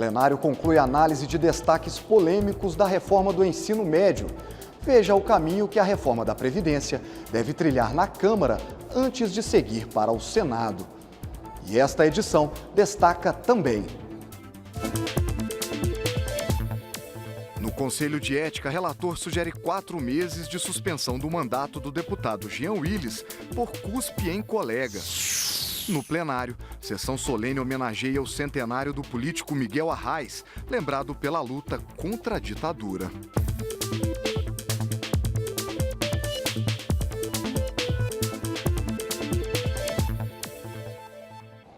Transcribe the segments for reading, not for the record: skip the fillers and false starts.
Plenário conclui a análise de destaques polêmicos da reforma do ensino médio. Veja o caminho que a reforma da Previdência deve trilhar na Câmara antes de seguir para o Senado. E esta edição destaca também: no Conselho de Ética, relator sugere 4 meses de suspensão do mandato do deputado Jean Willis por cuspe em colega. No plenário, sessão solene homenageia o centenário do político Miguel Arraes, lembrado pela luta contra a ditadura.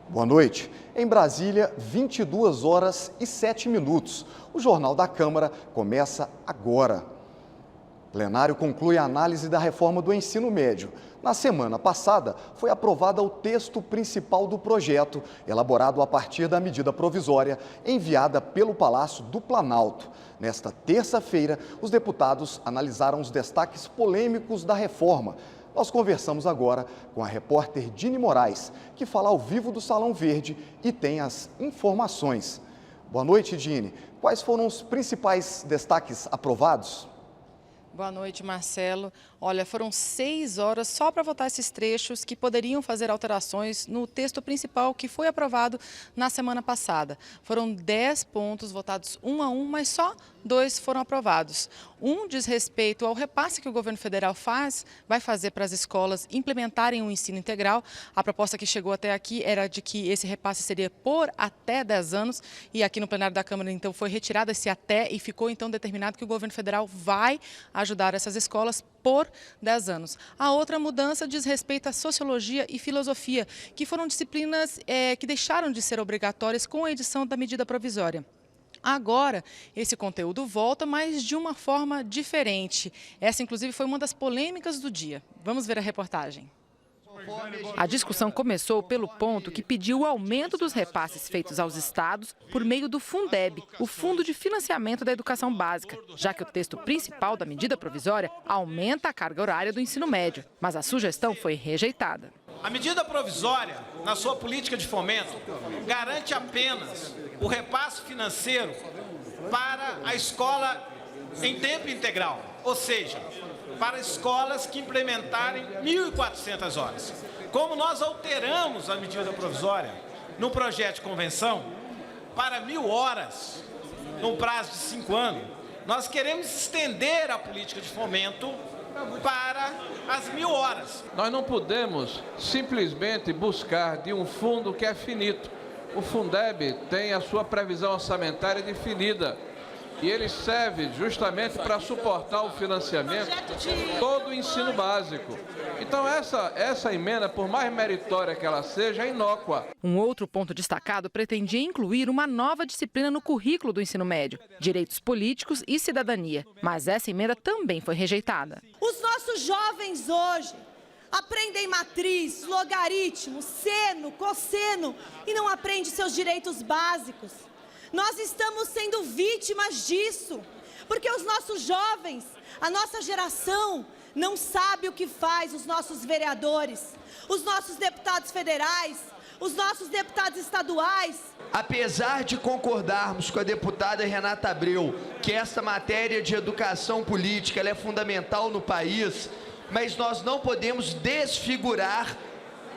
Boa noite. Em Brasília, 22 horas e 7 minutos. O Jornal da Câmara começa agora. O plenário conclui a análise da reforma do ensino médio. Na semana passada, foi aprovado o texto principal do projeto, elaborado a partir da medida provisória enviada pelo Palácio do Planalto. Nesta terça-feira, os deputados analisaram os destaques polêmicos da reforma. Nós conversamos agora com a repórter Dini Moraes, que fala ao vivo do Salão Verde e tem as informações. Boa noite, Dini. Quais foram os principais destaques aprovados? Boa noite, Marcelo. Olha, foram 6 horas só para votar esses trechos que poderiam fazer alterações no texto principal que foi aprovado na semana passada. Foram 10 pontos votados um a um, mas só 2 foram aprovados. Um diz respeito ao repasse que o governo federal vai fazer para as escolas implementarem o ensino integral. A proposta que chegou até aqui era de que esse repasse seria por até 10 anos e aqui no plenário da Câmara, então, foi retirado esse até e ficou, então, determinado que o governo federal vai ajudar essas escolas por 10 anos. A outra mudança diz respeito à sociologia e filosofia, que foram disciplinas que deixaram de ser obrigatórias com a edição da medida provisória. Agora, esse conteúdo volta, mas de uma forma diferente. Essa, inclusive, foi uma das polêmicas do dia. Vamos ver a reportagem. A discussão começou pelo ponto que pediu o aumento dos repasses feitos aos estados por meio do Fundeb, o Fundo de Financiamento da Educação Básica, já que o texto principal da medida provisória aumenta a carga horária do ensino médio, mas a sugestão foi rejeitada. A medida provisória, na sua política de fomento, garante apenas o repasse financeiro para a escola em tempo integral, ou seja, para escolas que implementarem 1.400 horas. Como nós alteramos a medida provisória no projeto de convenção para 1.000 horas, num prazo de 5 anos, nós queremos estender a política de fomento para as 1.000 horas. Nós não podemos simplesmente buscar de um fundo que é finito. O Fundeb tem a sua previsão orçamentária definida. E ele serve justamente para suportar o financiamento de todo o ensino básico. Então essa emenda, por mais meritória que ela seja, é inócua. Um outro ponto destacado pretendia incluir uma nova disciplina no currículo do ensino médio, direitos políticos e cidadania. Mas essa emenda também foi rejeitada. Os nossos jovens hoje aprendem matriz, logaritmo, seno, cosseno e não aprendem seus direitos básicos. Nós estamos sendo vítimas disso, porque os nossos jovens, a nossa geração, não sabe o que faz os nossos vereadores, os nossos deputados federais, os nossos deputados estaduais. Apesar de concordarmos com a deputada Renata Abreu que essa matéria de educação política ela é fundamental no país, mas nós não podemos desfigurar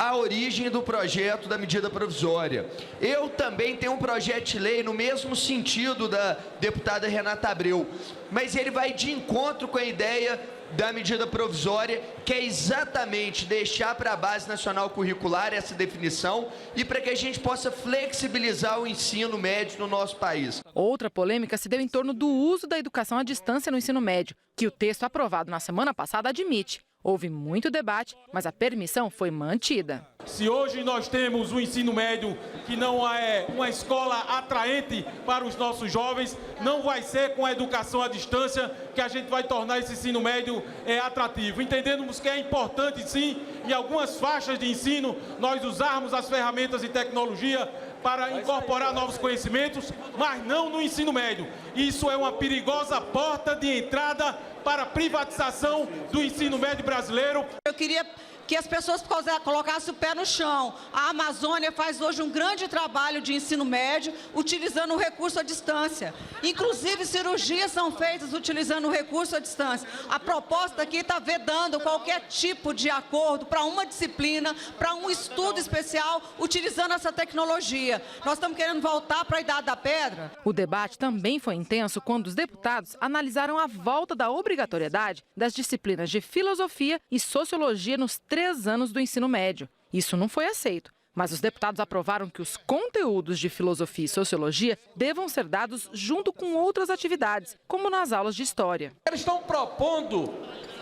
a origem do projeto da medida provisória. Eu também tenho um projeto de lei no mesmo sentido da deputada Renata Abreu, mas ele vai de encontro com a ideia da medida provisória, que é exatamente deixar para a Base Nacional Curricular essa definição e para que a gente possa flexibilizar o ensino médio no nosso país. Outra polêmica se deu em torno do uso da educação à distância no ensino médio, que o texto aprovado na semana passada admite. Houve muito debate, mas a permissão foi mantida. Se hoje nós temos um ensino médio que não é uma escola atraente para os nossos jovens, não vai ser com a educação à distância que a gente vai tornar esse ensino médio atrativo. Entendemos que é importante, sim, em algumas faixas de ensino, nós usarmos as ferramentas e tecnologia para incorporar novos conhecimentos, mas não no ensino médio. Isso é uma perigosa porta de entrada para a privatização do ensino médio brasileiro. Eu queria que as pessoas colocassem o pé no chão. A Amazônia faz hoje um grande trabalho de ensino médio, utilizando o recurso à distância. Inclusive, cirurgias são feitas utilizando o recurso à distância. A proposta aqui está vedando qualquer tipo de acordo para uma disciplina, para um estudo especial, utilizando essa tecnologia. Nós estamos querendo voltar para a Idade da Pedra. O debate também foi intenso quando os deputados analisaram a volta da obrigatoriedade das disciplinas de filosofia e sociologia nos 3 anos do ensino médio. Isso não foi aceito, mas os deputados aprovaram que os conteúdos de filosofia e sociologia devam ser dados junto com outras atividades, como nas aulas de história. Eles estão propondo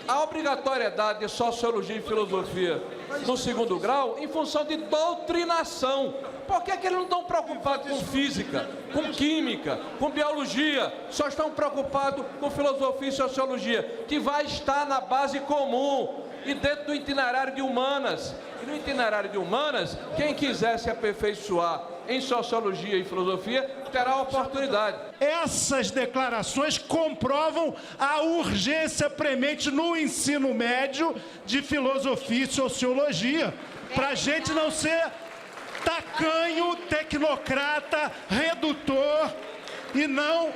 a obrigatoriedade de sociologia e filosofia no 2º grau em função de doutrinação. Por que eles não estão preocupados com física, com química, com biologia? Só estão preocupados com filosofia e sociologia, que vai estar na base comum e dentro do itinerário de humanas. E no itinerário de humanas, quem quiser se aperfeiçoar em sociologia e filosofia terá a oportunidade. Essas declarações comprovam a urgência premente no ensino médio de filosofia e sociologia, para a gente não ser tacanho, tecnocrata, redutor e não...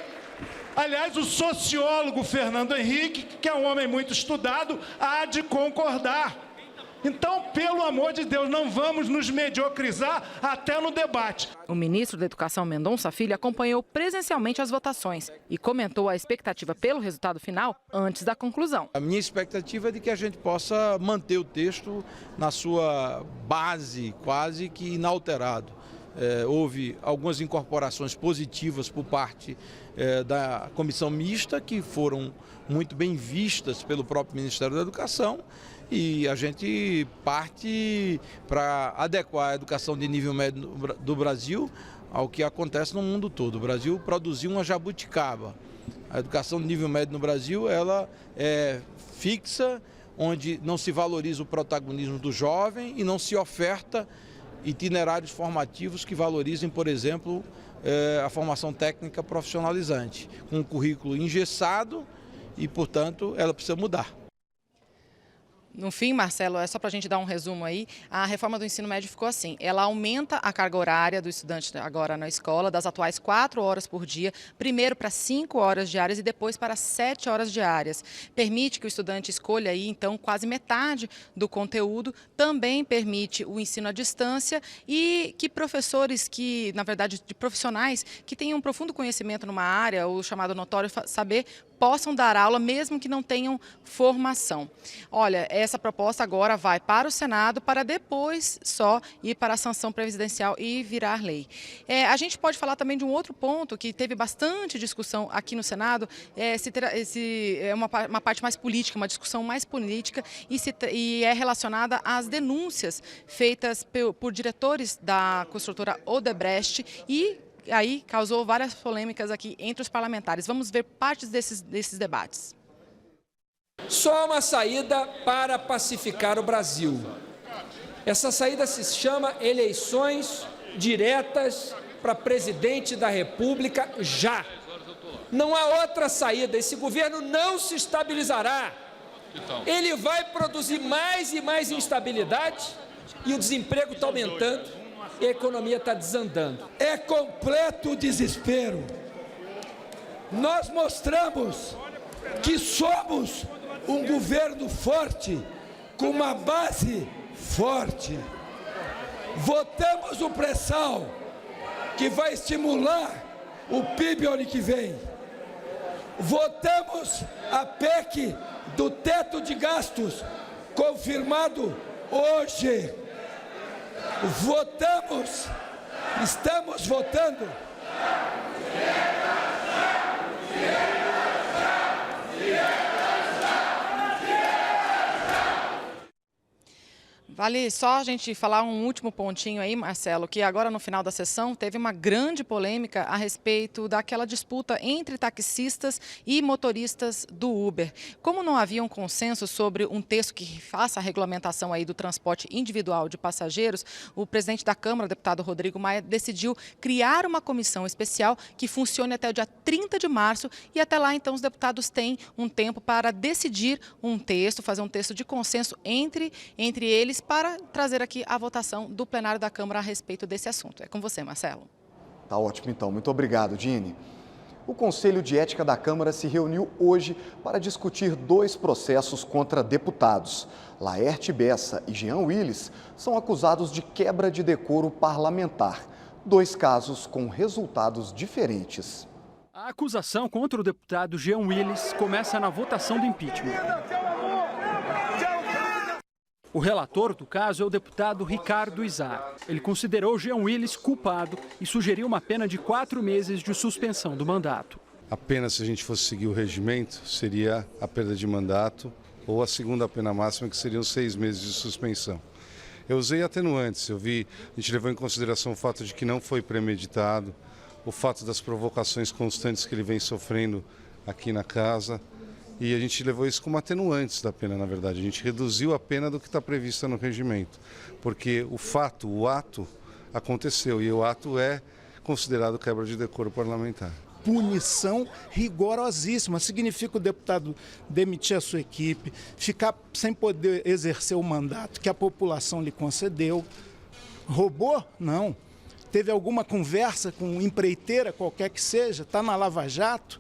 Aliás, o sociólogo Fernando Henrique, que é um homem muito estudado, há de concordar. Então, pelo amor de Deus, não vamos nos mediocrizar até no debate. O ministro da Educação, Mendonça Filho, acompanhou presencialmente as votações e comentou a expectativa pelo resultado final antes da conclusão. A minha expectativa é de que a gente possa manter o texto na sua base quase que inalterado. Houve algumas incorporações positivas por parte da comissão mista, que foram muito bem vistas pelo próprio Ministério da Educação, e a gente parte para adequar a educação de nível médio do Brasil ao que acontece no mundo todo. O Brasil produziu uma jabuticaba. A educação de nível médio no Brasil, ela é fixa, onde não se valoriza o protagonismo do jovem e não se oferta itinerários formativos que valorizem, por exemplo, a formação técnica profissionalizante, com um currículo engessado e, portanto, ela precisa mudar. No fim, Marcelo, é só para a gente dar um resumo aí, a reforma do ensino médio ficou assim: ela aumenta a carga horária do estudante agora na escola, das atuais 4 horas por dia, primeiro para 5 horas diárias e depois para 7 horas diárias. Permite que o estudante escolha aí, então, quase metade do conteúdo, também permite o ensino à distância e que professores que, na verdade, de profissionais que tenham um profundo conhecimento numa área, o chamado notório saber, possam dar aula mesmo que não tenham formação. Olha, essa proposta agora vai para o Senado para depois só ir para a sanção presidencial e virar lei. A gente pode falar também de um outro ponto que teve bastante discussão aqui no Senado, é uma parte mais política, uma discussão mais política e é relacionada às denúncias feitas por diretores da construtora Odebrecht e aí causou várias polêmicas aqui entre os parlamentares. Vamos ver partes desses debates. Só uma saída para pacificar o Brasil. Essa saída se chama eleições diretas para presidente da República já. Não há outra saída. Esse governo não se estabilizará. Ele vai produzir mais e mais instabilidade e o desemprego está aumentando. E a economia está desandando. É completo desespero. Nós mostramos que somos um governo forte, com uma base forte. Votamos o pré-sal, que vai estimular o PIB ano que vem. Votamos a PEC do teto de gastos, confirmado hoje. Estamos votando. Vale só a gente falar um último pontinho aí, Marcelo, que agora no final da sessão teve uma grande polêmica a respeito daquela disputa entre taxistas e motoristas do Uber. Como não havia um consenso sobre um texto que faça a regulamentação aí do transporte individual de passageiros, o presidente da Câmara, o deputado Rodrigo Maia, decidiu criar uma comissão especial que funcione até o dia 30 de março e até lá, então, os deputados têm um tempo para decidir um texto, fazer um texto de consenso entre eles, para trazer aqui a votação do plenário da Câmara a respeito desse assunto. É com você, Marcelo. Tá ótimo, então. Muito obrigado, Dini. O Conselho de Ética da Câmara se reuniu hoje para discutir 2 processos contra deputados. Laerte Bessa e Jean Willis são acusados de quebra de decoro parlamentar. 2 casos com resultados diferentes. A acusação contra o deputado Jean Willis começa na votação do impeachment. O relator do caso é o deputado Ricardo Izar. Ele considerou Jean Willis culpado e sugeriu uma pena de 4 meses de suspensão do mandato. A pena, se a gente fosse seguir o regimento, seria a perda de mandato ou a segunda pena máxima, que seriam 6 meses de suspensão. Eu usei atenuantes, a gente levou em consideração o fato de que não foi premeditado, o fato das provocações constantes que ele vem sofrendo aqui na casa. E a gente levou isso como atenuantes da pena, na verdade. A gente reduziu a pena do que está prevista no regimento, porque o ato aconteceu e o ato é considerado quebra de decoro parlamentar. Punição rigorosíssima. Significa o deputado demitir a sua equipe, ficar sem poder exercer o mandato que a população lhe concedeu. Roubou? Não. Teve alguma conversa com empreiteira, qualquer que seja? Está na Lava Jato?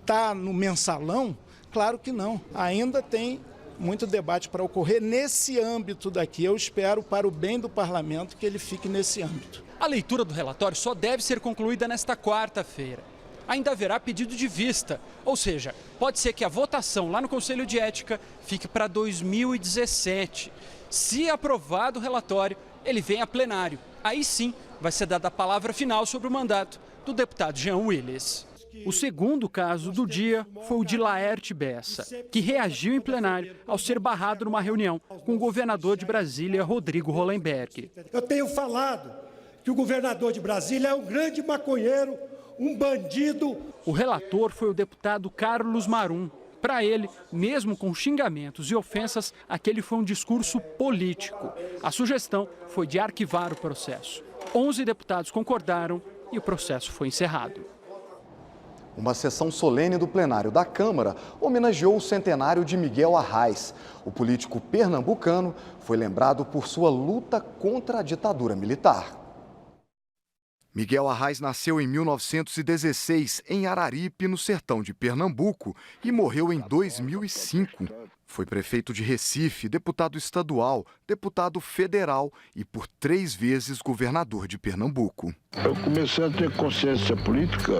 Está no Mensalão? Claro que não. Ainda tem muito debate para ocorrer nesse âmbito daqui. Eu espero, para o bem do parlamento, que ele fique nesse âmbito. A leitura do relatório só deve ser concluída nesta quarta-feira. Ainda haverá pedido de vista, ou seja, pode ser que a votação lá no Conselho de Ética fique para 2017. Se aprovado o relatório, ele vem a plenário. Aí sim vai ser dada a palavra final sobre o mandato do deputado Jean Willis. O segundo caso do dia foi o de Laerte Bessa, que reagiu em plenário ao ser barrado numa reunião com o governador de Brasília, Rodrigo Hollenberg. Eu tenho falado que o governador de Brasília é um grande maconheiro, um bandido. O relator foi o deputado Carlos Marum. Para ele, mesmo com xingamentos e ofensas, aquele foi um discurso político. A sugestão foi de arquivar o processo. 11 deputados concordaram e o processo foi encerrado. Uma sessão solene do plenário da Câmara homenageou o centenário de Miguel Arraes. O político pernambucano foi lembrado por sua luta contra a ditadura militar. Miguel Arraes nasceu em 1916 em Araripe, no sertão de Pernambuco, e morreu em 2005. Foi prefeito de Recife, deputado estadual, deputado federal e por 3 vezes governador de Pernambuco. Eu comecei a ter consciência política,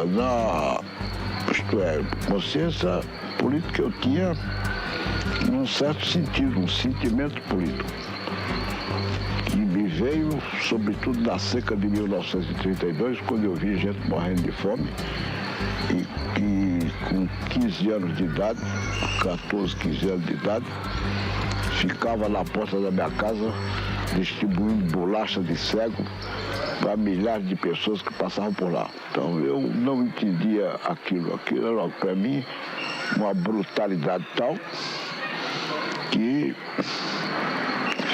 consciência política eu tinha num certo sentido, um sentimento político, que me veio sobretudo na seca de 1932, quando eu vi gente morrendo de fome e com 15 anos de idade, 14, 15 anos de idade, ficava na porta da minha casa distribuindo bolacha de cego para milhares de pessoas que passavam por lá. Então eu não entendia aquilo era para mim uma brutalidade tal que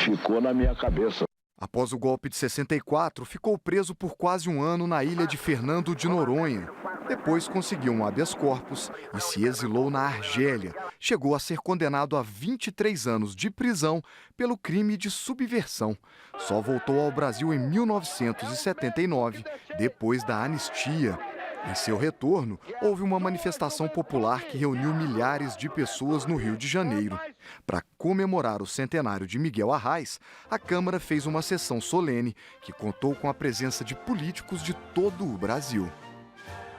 ficou na minha cabeça. Após o golpe de 64, ficou preso por quase um ano na ilha de Fernando de Noronha. Depois conseguiu um habeas corpus e se exilou na Argélia. Chegou a ser condenado a 23 anos de prisão pelo crime de subversão. Só voltou ao Brasil em 1979, depois da anistia. Em seu retorno, houve uma manifestação popular que reuniu milhares de pessoas no Rio de Janeiro. Para comemorar o centenário de Miguel Arraes, a Câmara fez uma sessão solene que contou com a presença de políticos de todo o Brasil.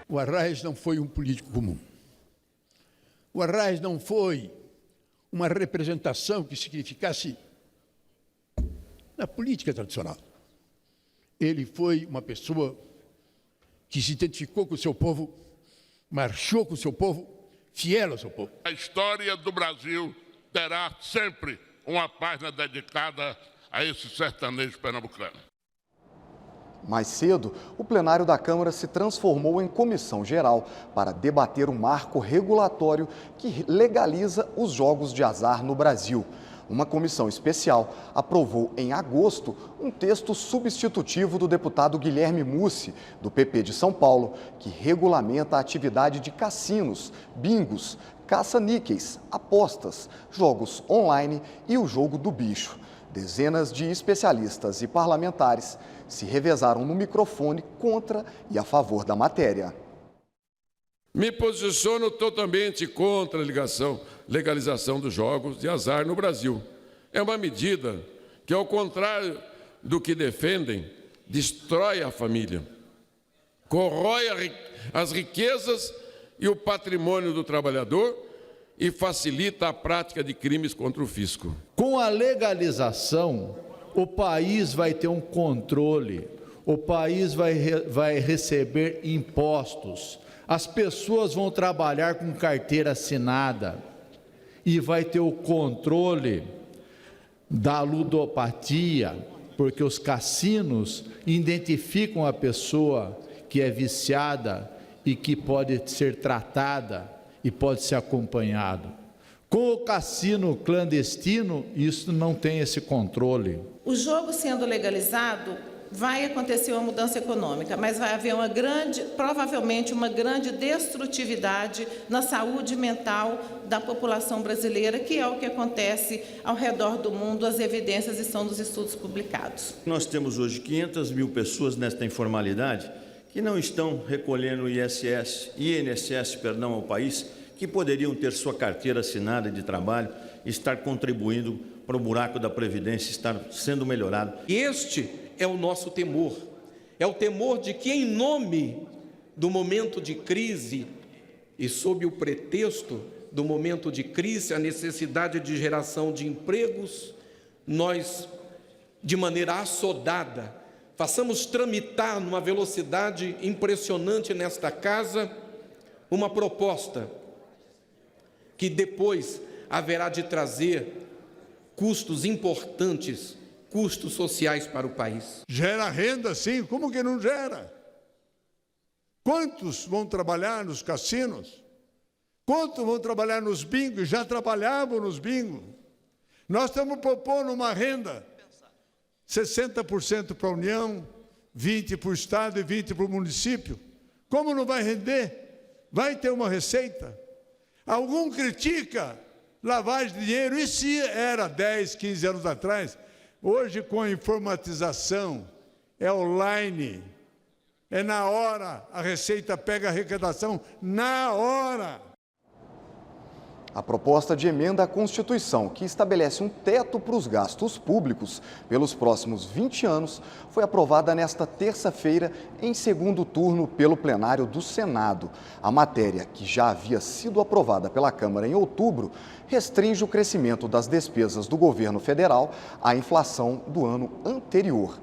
O Arraes não foi um político comum. O Arraes não foi uma representação que significasse na política tradicional. Ele foi uma pessoa que se identificou com o seu povo, marchou com o seu povo, fiel ao seu povo. A história do Brasil terá sempre uma página dedicada a esse sertanejo pernambucano. Mais cedo, o plenário da Câmara se transformou em comissão geral para debater o marco regulatório que legaliza os jogos de azar no Brasil. Uma comissão especial aprovou em agosto um texto substitutivo do deputado Guilherme Mussi, do PP de São Paulo, que regulamenta a atividade de cassinos, bingos, caça-níqueis, apostas, jogos online e o jogo do bicho. Dezenas de especialistas e parlamentares se revezaram no microfone contra e a favor da matéria. Me posiciono totalmente contra a legalização dos jogos de azar no Brasil. É uma medida que, ao contrário do que defendem, destrói a família, corrói as riquezas e o patrimônio do trabalhador e facilita a prática de crimes contra o fisco. Com a legalização, o país vai ter um controle, o país vai receber impostos, as pessoas vão trabalhar com carteira assinada e vai ter o controle da ludopatia, porque os cassinos identificam a pessoa que é viciada e que pode ser tratada e pode ser acompanhado. Com o cassino clandestino, isso não tem esse controle. O jogo sendo legalizado, vai acontecer uma mudança econômica, mas vai haver provavelmente uma grande destrutividade na saúde mental da população brasileira, que é o que acontece ao redor do mundo, as evidências estão nos estudos publicados. Nós temos hoje 500 mil pessoas nesta informalidade que não estão recolhendo INSS ao país, que poderiam ter sua carteira assinada de trabalho, estar contribuindo para o buraco da Previdência estar sendo melhorado. Este é o nosso temor. É o temor de que, em nome do momento de crise e sob o pretexto do momento de crise, a necessidade de geração de empregos, nós, de maneira assodada, façamos tramitar numa velocidade impressionante nesta casa uma proposta que depois haverá de trazer custos importantes, custos sociais para o país. Gera renda, sim. Como que não gera? Quantos vão trabalhar nos cassinos? Quantos vão trabalhar nos bingos? Já trabalhavam nos bingos. Nós estamos propondo uma renda 60% para a União, 20% para o Estado e 20% para o município. Como não vai render? Vai ter uma receita? Algum critica lavagem de dinheiro? E se era 10, 15 anos atrás? Hoje, com a informatização, é online, é na hora, a Receita pega a arrecadação na hora. A proposta de emenda à Constituição, que estabelece um teto para os gastos públicos pelos próximos 20 anos, foi aprovada nesta terça-feira em segundo turno pelo plenário do Senado. A matéria, que já havia sido aprovada pela Câmara em outubro, restringe o crescimento das despesas do governo federal à inflação do ano anterior.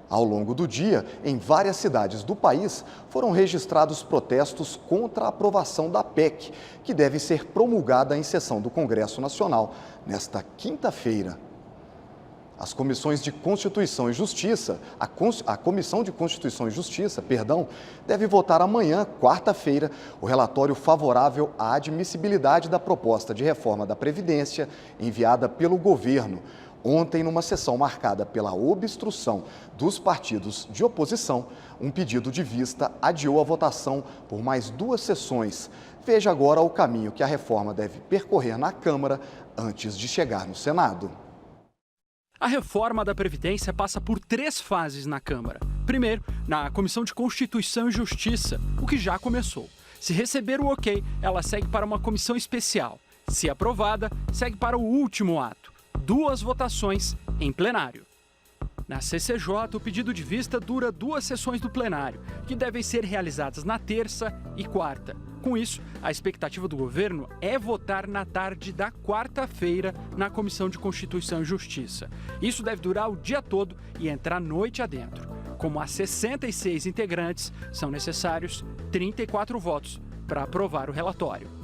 Ao longo do dia, em várias cidades do país, foram registrados protestos contra a aprovação da PEC, que deve ser promulgada em sessão do Congresso Nacional nesta quinta-feira. As comissões de Constituição e Justiça, a Comissão de Constituição e Justiça, deve votar amanhã, quarta-feira, o relatório favorável à admissibilidade da proposta de reforma da Previdência enviada pelo governo. Ontem, numa sessão marcada pela obstrução dos partidos de oposição, um pedido de vista adiou a votação por mais 2 sessões. Veja agora o caminho que a reforma deve percorrer na Câmara antes de chegar no Senado. A reforma da Previdência passa por 3 fases na Câmara. Primeiro, na Comissão de Constituição e Justiça, o que já começou. Se receber o ok, ela segue para uma comissão especial. Se aprovada, segue para o último ato. 2 votações em plenário. Na CCJ, o pedido de vista dura 2 sessões do plenário, que devem ser realizadas na terça e quarta. Com isso, a expectativa do governo é votar na tarde da quarta-feira na Comissão de Constituição e Justiça. Isso deve durar o dia todo e entrar noite adentro. Como há 66 integrantes, são necessários 34 votos para aprovar o relatório.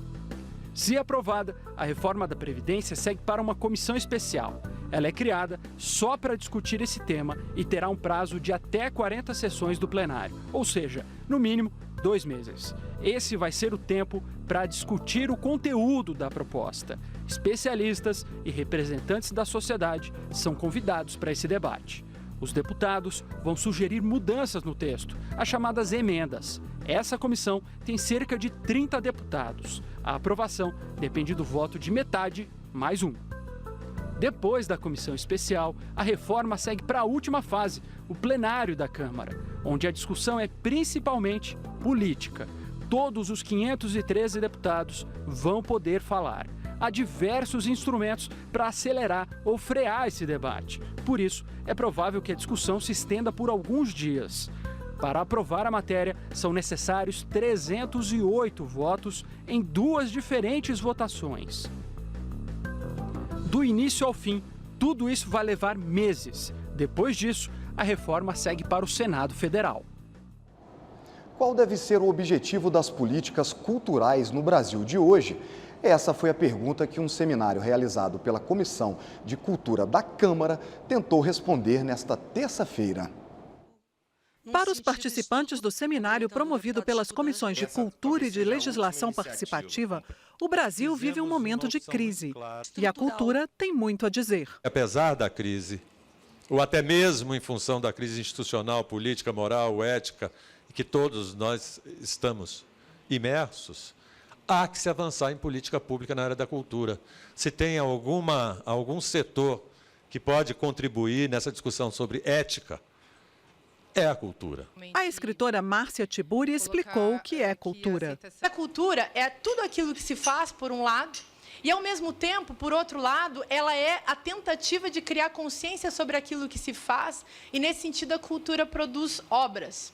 Se aprovada, a reforma da Previdência segue para uma comissão especial. Ela é criada só para discutir esse tema e terá um prazo de até 40 sessões do plenário, ou seja, no mínimo 2 meses. Esse vai ser o tempo para discutir o conteúdo da proposta. Especialistas e representantes da sociedade são convidados para esse debate. Os deputados vão sugerir mudanças no texto, as chamadas emendas. Essa comissão tem cerca de 30 deputados. A aprovação depende do voto de metade mais um. Depois da comissão especial, a reforma segue para a última fase, o plenário da Câmara, onde a discussão é principalmente política. Todos os 513 deputados vão poder falar. Há diversos instrumentos para acelerar ou frear esse debate. Por isso, é provável que a discussão se estenda por alguns dias. Para aprovar a matéria, são necessários 308 votos em 2 diferentes votações. Do início ao fim, tudo isso vai levar meses. Depois disso, a reforma segue para o Senado Federal. Qual deve ser o objetivo das políticas culturais no Brasil de hoje? Essa foi a pergunta que um seminário realizado pela Comissão de Cultura da Câmara tentou responder nesta terça-feira. Para os participantes do seminário promovido pelas Comissões de Cultura e de Legislação Participativa, o Brasil vive um momento de crise e a cultura tem muito a dizer. Apesar da crise, ou até mesmo em função da crise institucional, política, moral, ética, que todos nós estamos imersos, há que se avançar em política pública na área da cultura. Se tem algum setor que pode contribuir nessa discussão sobre ética, é a cultura. A escritora Márcia Tiburi explicou o que é cultura. A cultura é tudo aquilo que se faz, por um lado, e, ao mesmo tempo, por outro lado, ela é a tentativa de criar consciência sobre aquilo que se faz, e, nesse sentido, a cultura produz obras.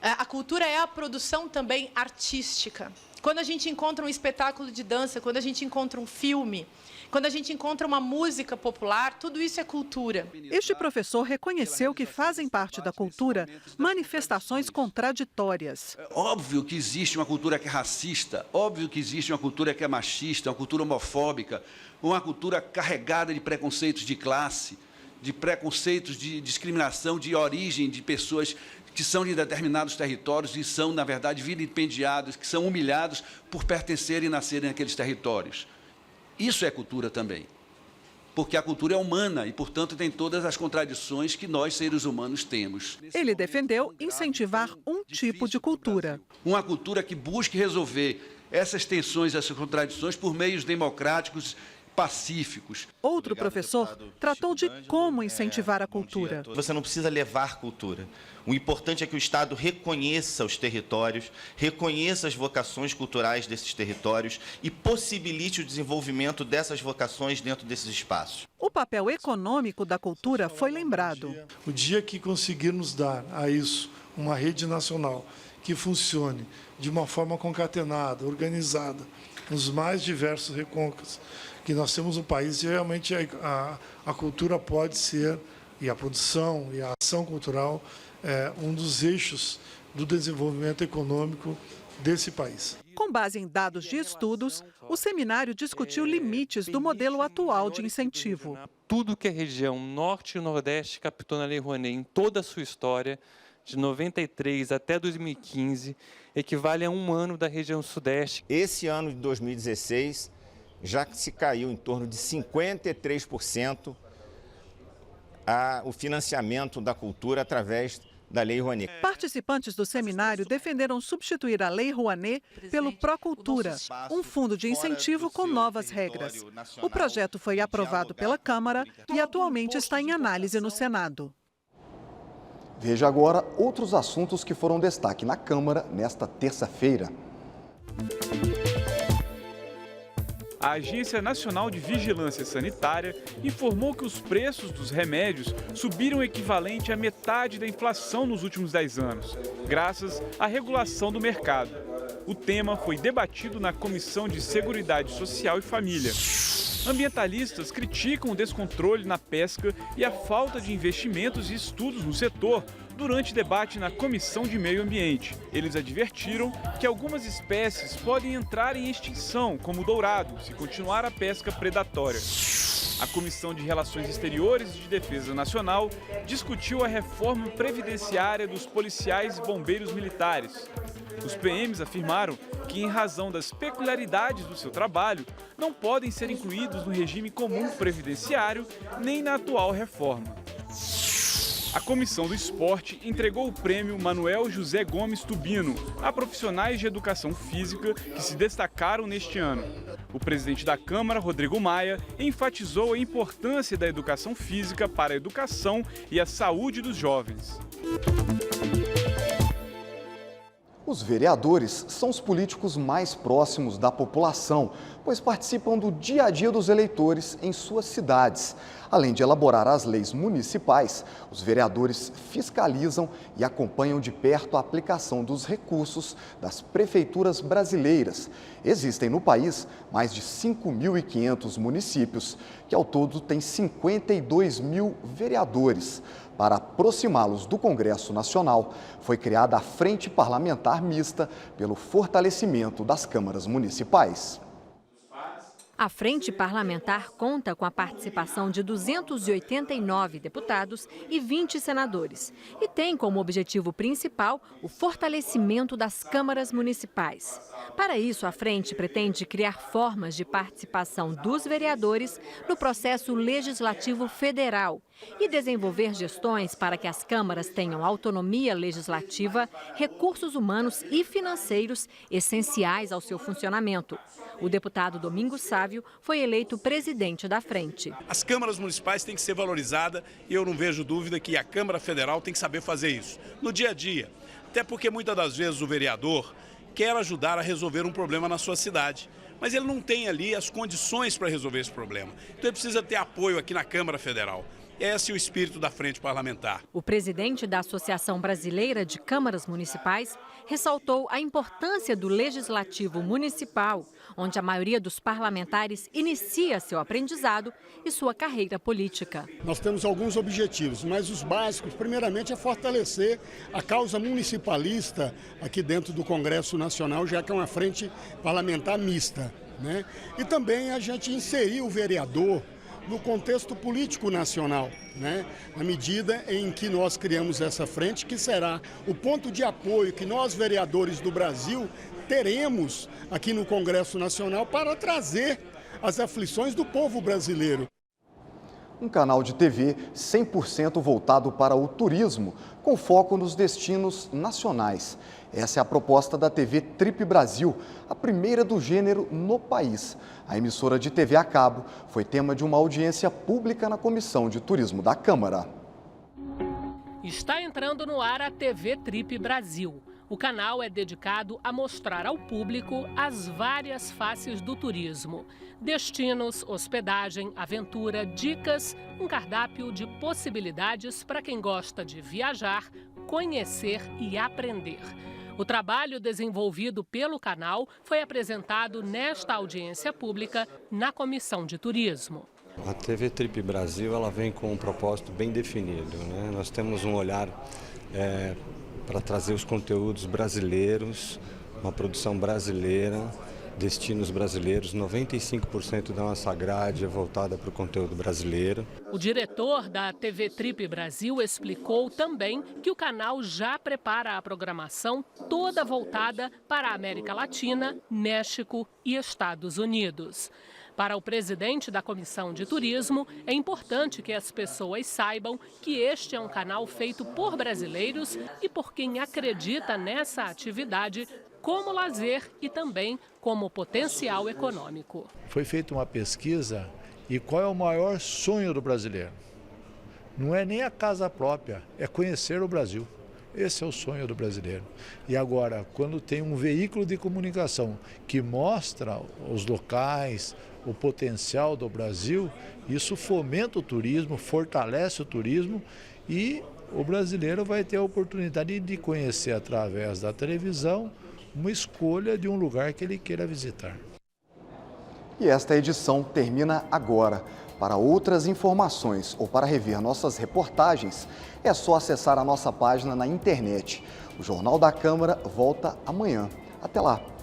A cultura é a produção também artística. Quando a gente encontra um espetáculo de dança, quando a gente encontra um filme, quando a gente encontra uma música popular, tudo isso é cultura. Este professor reconheceu que fazem parte da cultura manifestações contraditórias. É óbvio que existe uma cultura que é racista, óbvio que existe uma cultura que é machista, uma cultura homofóbica, uma cultura carregada de preconceitos de classe, de preconceitos de discriminação de origem de pessoas que são de determinados territórios e são, na verdade, vilipendiados, que são humilhados por pertencerem e nascerem naqueles territórios. Isso é cultura também, porque a cultura é humana e, portanto, tem todas as contradições que nós, seres humanos, temos. Ele defendeu incentivar um tipo de cultura. Uma cultura que busque resolver essas tensões, essas contradições, por meios democráticos, pacíficos. Outro professor tratou de como incentivar a cultura. Você não precisa levar cultura. O importante é que o Estado reconheça os territórios, reconheça as vocações culturais desses territórios e possibilite o desenvolvimento dessas vocações dentro desses espaços. O papel econômico da cultura foi lembrado. O dia que conseguirmos dar a isso uma rede nacional que funcione de uma forma concatenada, organizada, nos mais diversos recôncavos que nós temos no país, e realmente a cultura pode ser, e a produção e a ação cultural, um dos eixos do desenvolvimento econômico desse país. Com base em dados de estudos, o seminário discutiu limites do modelo atual de incentivo. Tudo que a região Norte e Nordeste captou na Lei Rouanet em toda a sua história, de 93 até 2015, equivale a um ano da região Sudeste. Esse ano de 2016 já se caiu em torno de 53% o financiamento da cultura através da Lei Rouanet. Participantes do seminário defenderam substituir a Lei Rouanet pelo Procultura, um fundo de incentivo com novas regras. O projeto foi aprovado pela Câmara e atualmente está em análise no Senado. Veja agora outros assuntos que foram destaque na Câmara nesta terça-feira. A Agência Nacional de Vigilância Sanitária informou que os preços dos remédios subiram equivalente à metade da inflação nos últimos 10 anos, graças à regulação do mercado. O tema foi debatido na Comissão de Seguridade Social e Família. Ambientalistas criticam o descontrole na pesca e a falta de investimentos e estudos no setor durante debate na Comissão de Meio Ambiente. Eles advertiram que algumas espécies podem entrar em extinção, como o dourado, se continuar a pesca predatória. A Comissão de Relações Exteriores e de Defesa Nacional discutiu a reforma previdenciária dos policiais e bombeiros militares. Os PMs afirmaram que, em razão das peculiaridades do seu trabalho, não podem ser incluídos no regime comum previdenciário nem na atual reforma. A Comissão do Esporte entregou o prêmio Manuel José Gomes Tubino a profissionais de educação física que se destacaram neste ano. O presidente da Câmara, Rodrigo Maia, enfatizou a importância da educação física para a educação e a saúde dos jovens. Os vereadores são os políticos mais próximos da população, pois participam do dia a dia dos eleitores em suas cidades. Além de elaborar as leis municipais, os vereadores fiscalizam e acompanham de perto a aplicação dos recursos das prefeituras brasileiras. Existem no país mais de 5.500 municípios, que ao todo têm 52 mil vereadores. Para aproximá-los do Congresso Nacional, foi criada a Frente Parlamentar Mista pelo fortalecimento das câmaras municipais. A Frente Parlamentar conta com a participação de 289 deputados e 20 senadores e tem como objetivo principal o fortalecimento das câmaras municipais. Para isso, a Frente pretende criar formas de participação dos vereadores no processo legislativo federal e desenvolver gestões para que as câmaras tenham autonomia legislativa, recursos humanos e financeiros essenciais ao seu funcionamento. O deputado Domingos Sávio foi eleito presidente da Frente. As câmaras municipais têm que ser valorizadas e eu não vejo dúvida que a Câmara Federal tem que saber fazer isso no dia a dia. Até porque muitas das vezes o vereador quer ajudar a resolver um problema na sua cidade, mas ele não tem ali as condições para resolver esse problema. Então ele precisa ter apoio aqui na Câmara Federal. Esse é o espírito da Frente Parlamentar. O presidente da Associação Brasileira de Câmaras Municipais ressaltou a importância do legislativo municipal, onde a maioria dos parlamentares inicia seu aprendizado e sua carreira política. Nós temos alguns objetivos, mas os básicos, primeiramente, é fortalecer a causa municipalista aqui dentro do Congresso Nacional, já que é uma frente parlamentar mista, né? E também a gente inserir o vereador no contexto político nacional, né? Na medida em que nós criamos essa frente, que será o ponto de apoio que nós, vereadores do Brasil, teremos aqui no Congresso Nacional para trazer as aflições do povo brasileiro. Um canal de TV 100% voltado para o turismo, com foco nos destinos nacionais. Essa é a proposta da TV Trip Brasil, a primeira do gênero no país. A emissora de TV a cabo foi tema de uma audiência pública na Comissão de Turismo da Câmara. Está entrando no ar a TV Trip Brasil. O canal é dedicado a mostrar ao público as várias faces do turismo. Destinos, hospedagem, aventura, dicas, um cardápio de possibilidades para quem gosta de viajar, conhecer e aprender. O trabalho desenvolvido pelo canal foi apresentado nesta audiência pública na Comissão de Turismo. A TV Trip Brasil ela vem com um propósito bem definido, né? Nós temos um olhar para trazer os conteúdos brasileiros, uma produção brasileira, destinos brasileiros, 95% da nossa grade é voltada para o conteúdo brasileiro. O diretor da TV Trip Brasil explicou também que o canal já prepara a programação toda voltada para a América Latina, México e Estados Unidos. Para o presidente da Comissão de Turismo, é importante que as pessoas saibam que este é um canal feito por brasileiros e por quem acredita nessa atividade como lazer e também como potencial econômico. Foi feita uma pesquisa e qual é o maior sonho do brasileiro? Não é nem a casa própria, é conhecer o Brasil. Esse é o sonho do brasileiro. E agora, quando tem um veículo de comunicação que mostra os locais, o potencial do Brasil, isso fomenta o turismo, fortalece o turismo e o brasileiro vai ter a oportunidade de conhecer através da televisão uma escolha de um lugar que ele queira visitar. E esta edição termina agora. Para outras informações ou para rever nossas reportagens, é só acessar a nossa página na internet. O Jornal da Câmara volta amanhã. Até lá!